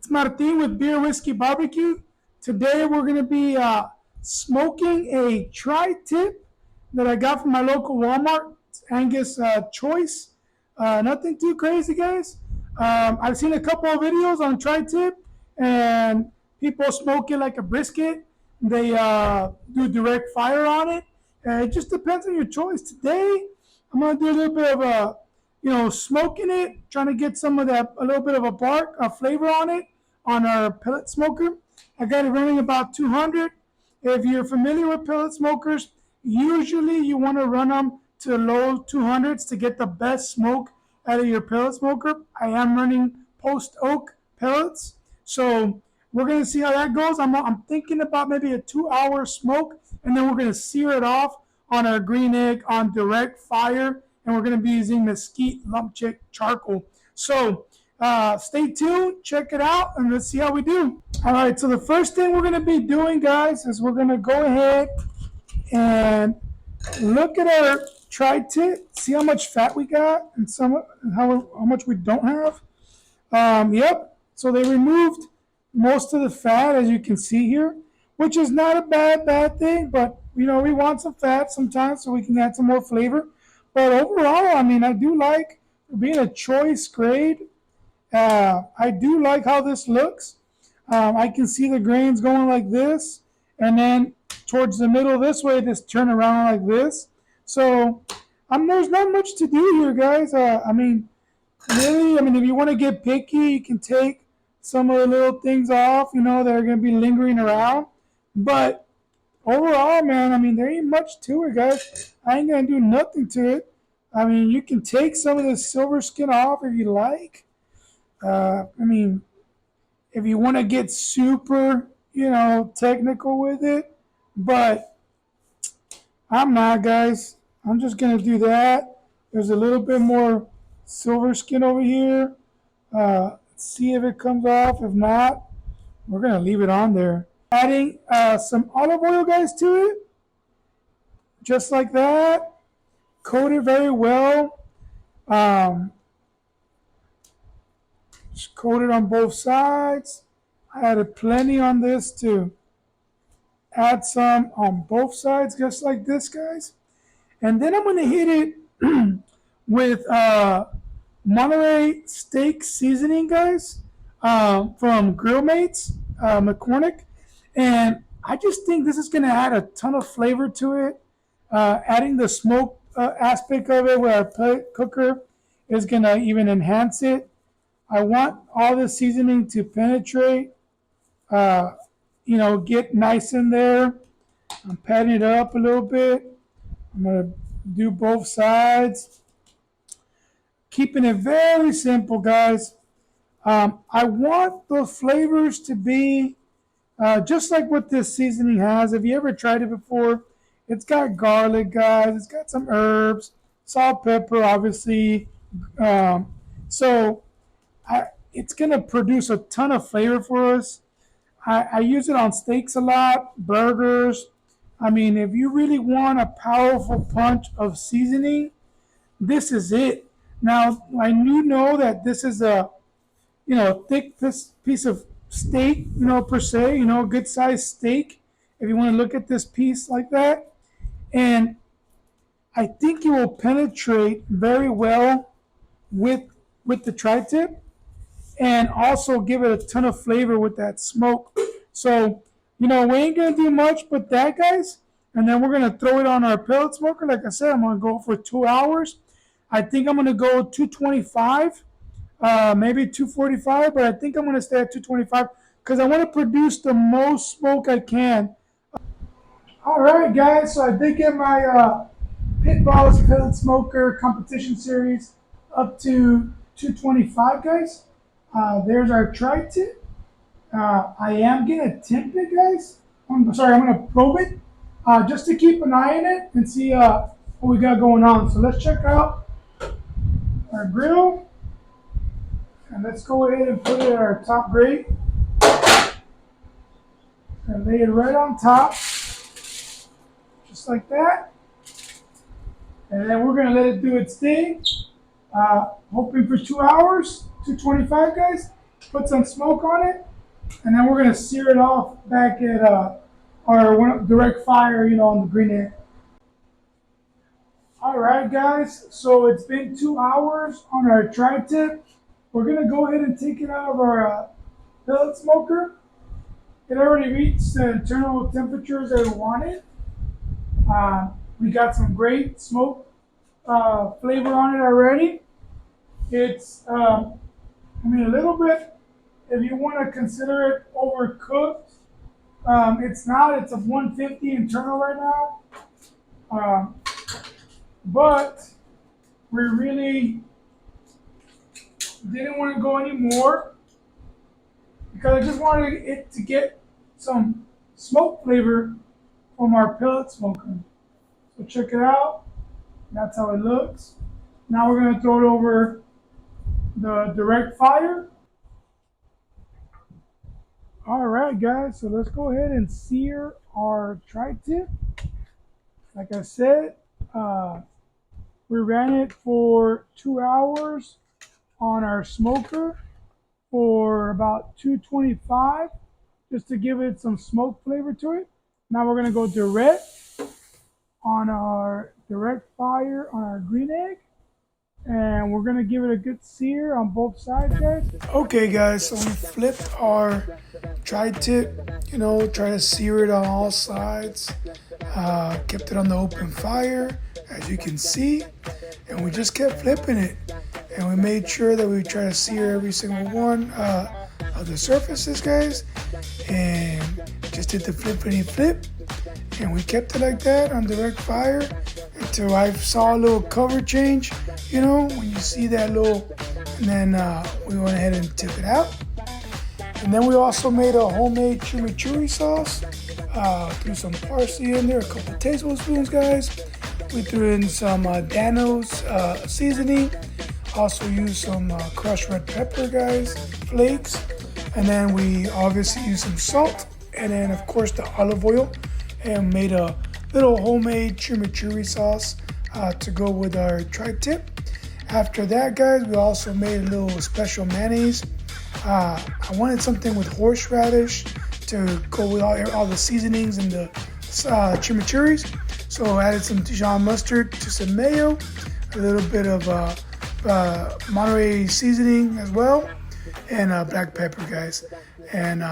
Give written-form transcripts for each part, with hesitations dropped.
It's Martin with Beer Whiskey Barbecue. Today we're going to be smoking a tri-tip that I got from my local Walmart, Angus Choice. Nothing too crazy, guys. I've seen a couple of videos on tri-tip, and people smoke it like a brisket. They do direct fire on it. It just depends on your choice. Today, I'm going to do a little bit of smoking it, trying to get some of that, a little bit of a bark, a flavor on it, on our pellet smoker. I got it running about 200. If you're familiar with pellet smokers, usually you want to run them to low 200s to get the best smoke out of your pellet smoker. I am running post oak pellets, so we're gonna see how that goes. I'm thinking about maybe a 2-hour smoke, and then we're gonna sear it off on our green egg on direct fire, and we're gonna be using mesquite lump chick charcoal. So stay tuned, check it out, and let's see how we do. All right, so the first thing we're gonna be doing, guys, is we're gonna go ahead and look at our tri-tip, see how much fat we got, and how much we don't have. Yep, so they removed most of the fat, as you can see here, which is not a bad thing, but we want some fat sometimes so we can add some more flavor. But overall, I mean, I do like being a choice grade. I do like how this looks. I can see the grains going like this, and then towards the middle this way, this turn around like this. So there's not much to do here, guys. Really, if you want to get picky, you can take some of the little things off, that are going to be lingering around. But overall, man, there ain't much to it, guys. I ain't going to do nothing to it. You can take some of the silver skin off if you like. If you want to get super, technical with it. But I'm not, guys. I'm just going to do that. There's a little bit more silver skin over here. See if it comes off. If not, we're going to leave it on there. Adding some olive oil, guys, to it. Just like that. Coat it very well. Just coat it on both sides. I added plenty on this to add some on both sides, just like this, guys. And then I'm going to hit it with Monterey steak seasoning, guys, from Grill Mates, McCormick. And I just think this is going to add a ton of flavor to it. Adding the smoke aspect of it with our pellet cooker is going to even enhance it. I want all the seasoning to penetrate, get nice in there. I'm patting it up a little bit. I'm going to do both sides. Keeping it very simple, guys. I want the flavors to be just like what this seasoning has. If you ever tried it before, it's got garlic, guys. It's got some herbs, salt, pepper, obviously. It's going to produce a ton of flavor for us. I use it on steaks a lot, burgers. If you really want a powerful punch of seasoning, this is it. Now, I do know that this is a, thick piece of steak, per se, good sized steak, if you want to look at this piece like that. And I think it will penetrate very well with the tri-tip and also give it a ton of flavor with that smoke. So, we ain't going to do much but that, guys. And then we're going to throw it on our pellet smoker. Like I said, I'm going to go for 2 hours. I think I'm going to go 225, maybe 245, but I think I'm going to stay at 225 because I want to produce the most smoke I can. All right, guys, so I did get my Pitboss pellet smoker competition series up to 225, guys. There's our tri-tip. I am going to temp it, guys. I'm going to probe it just to keep an eye on it and see what we got going on. So let's check out our grill. And let's go ahead and put it at our top grate. And lay it right on top. Just like that. And then we're going to let it do its thing. Hoping for 2 hours, 225, guys. put some smoke on it, and then we're gonna sear it off back at our direct fire, on the green egg. All right, guys. So it's been 2 hours on our tri-tip. We're gonna go ahead and take it out of our pellet smoker. It already reached the internal temperatures that we wanted. We got some great smoke flavor on it already. It's, a little bit, if you want to consider it overcooked, it's not. It's a 150 internal right now. But we really didn't want to go any more because I just wanted it to get some smoke flavor from our pellet smoker. So check it out. That's how it looks. Now we're going to throw it over the direct fire. All right, guys. So let's go ahead and sear our tri-tip. Like I said, we ran it for 2 hours on our smoker for about 225 just to give it some smoke flavor to it. Now we're going to go direct on our direct fire on our green egg, and we're going to give it a good sear on both sides, guys. Okay, guys, so we flipped our tri-tip, try to sear it on all sides. Kept it on the open fire, as you can see, and we just kept flipping it, and we made sure that we try to sear every single one of the surfaces, guys, and just did the flippity flip, and we kept it like that on direct fire until I saw a little cover change, when you see that little, and then we went ahead and took it out. And then we also made a homemade chimichurri sauce. Threw some parsley in there, a couple tablespoons, guys. We threw in some Dano's seasoning. Also used some crushed red pepper, guys, flakes. And then we obviously used some salt. And then, of course, the olive oil. And made a little homemade chimichurri sauce to go with our tri-tip. After that, guys, we also made a little special mayonnaise. I wanted something with horseradish to go with all the seasonings and the chimichurris. So I added some Dijon mustard to some mayo, a little bit of Monterey seasoning as well, and black pepper, guys. And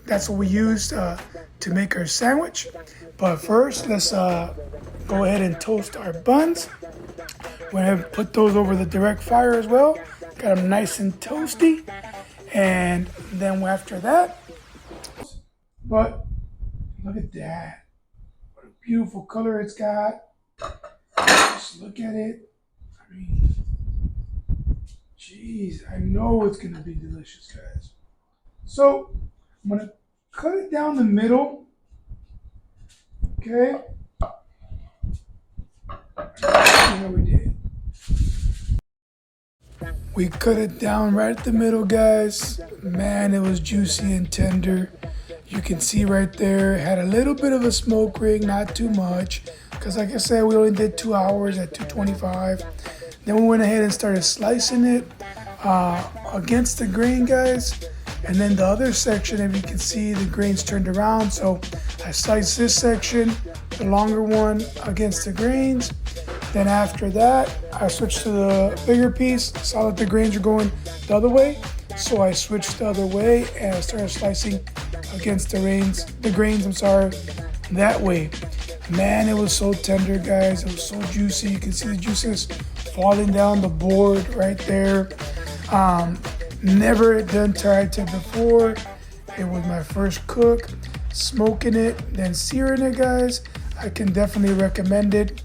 that's what we used to make our sandwich. But first, let's go ahead and toast our buns. We're going to put those over the direct fire as well. Got them nice and toasty. And then after that, but look at that. What a beautiful color it's got. Just look at it. I mean, geez, I know it's going to be delicious, guys. So I'm going to cut it down the middle. Okay. Yeah, we did. We cut it down right at the middle, guys. Man, it was juicy and tender. You can see right there, it had a little bit of a smoke ring, not too much. Because like I said, we only did 2 hours at 225. Then we went ahead and started slicing it against the grain, guys. And then the other section, if you can see, the grains turned around. So I sliced this section, the longer one, against the grains. Then after that, I switched to the bigger piece. Saw that the grains were going the other way. So I switched the other way and I started slicing against the grains, that way. Man, it was so tender, guys. It was so juicy. You can see the juices falling down the board right there. Never done tri-tip before. It was my first cook. Smoking it, then searing it, guys. I can definitely recommend it.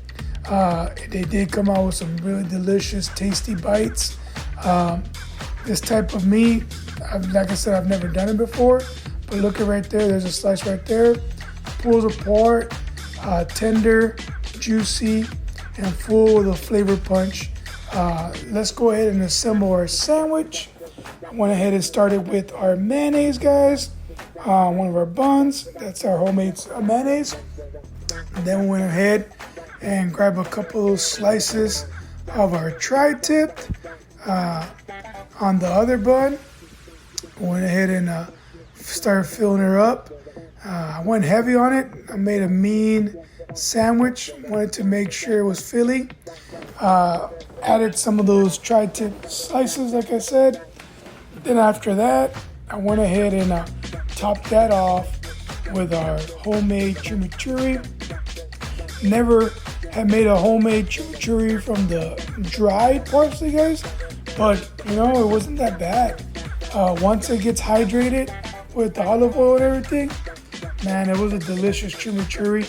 They did come out with some really delicious, tasty bites. This type of meat, like I said, I've never done it before. But look at right there, there's a slice right there. Pulls apart, tender, juicy, and full with a flavor punch. Let's go ahead and assemble our sandwich. I went ahead and started with our mayonnaise, guys. One of our buns, that's our homemade mayonnaise. And then we went ahead and grabbed a couple of slices of our tri-tip on the other bun. I went ahead and started filling her up. I went heavy on it. I made a mean sandwich. Wanted to make sure it was filling. Added some of those tri-tip slices, like I said. Then after that, I went ahead and topped that off with our homemade chimichurri. Never had made a homemade chimichurri from the dried parsley, guys, but you know, it wasn't that bad. Once it gets hydrated with the olive oil and everything, man, it was a delicious chimichurri.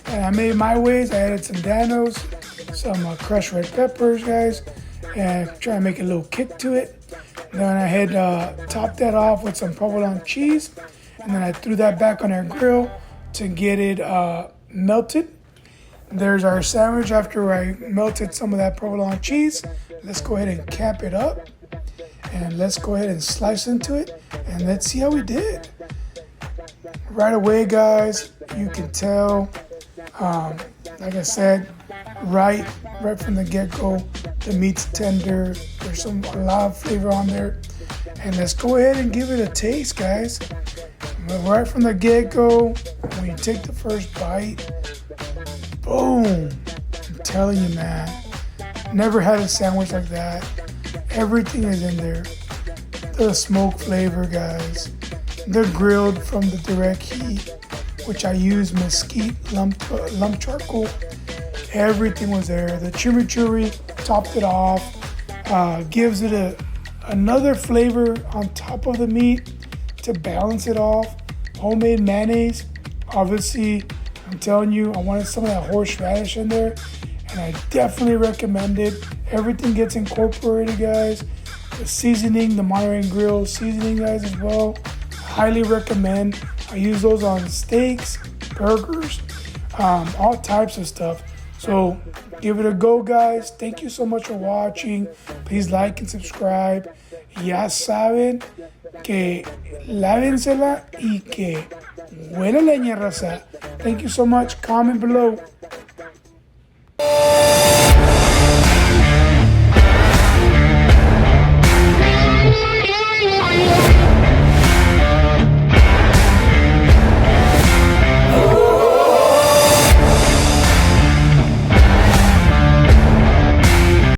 And I made my ways. I added some danos, some crushed red peppers, guys, and try to make a little kick to it. Then I had topped that off with some provolone cheese, and then I threw that back on our grill to get it melted. There's our sandwich after I melted some of that provolone cheese. Let's go ahead and cap it up, and let's go ahead and slice into it, and let's see how we did. Right away, guys, you can tell, like I said, right from the get-go, the meat's tender. There's a lot of flavor on there, and let's go ahead and give it a taste, guys. Right from the get-go, when you take the first bite, boom! I'm telling you, man, never had a sandwich like that. Everything is in there. The smoke flavor, guys. They're grilled from the direct heat, which I use mesquite lump charcoal. Everything was there. The chimichurri topped it off, gives it another flavor on top of the meat to balance it off. Homemade mayonnaise, obviously, I'm telling you, I wanted some of that horseradish in there, and I definitely recommend it. Everything gets incorporated, guys. The seasoning, the Monterey Grill seasoning, guys, as well. Highly recommend. I use those on steaks, burgers, all types of stuff. So give it a go, guys. Thank you so much for watching. Please like and subscribe. Ya saben que lávensela y que huele leña, raza. Thank you so much. Comment below.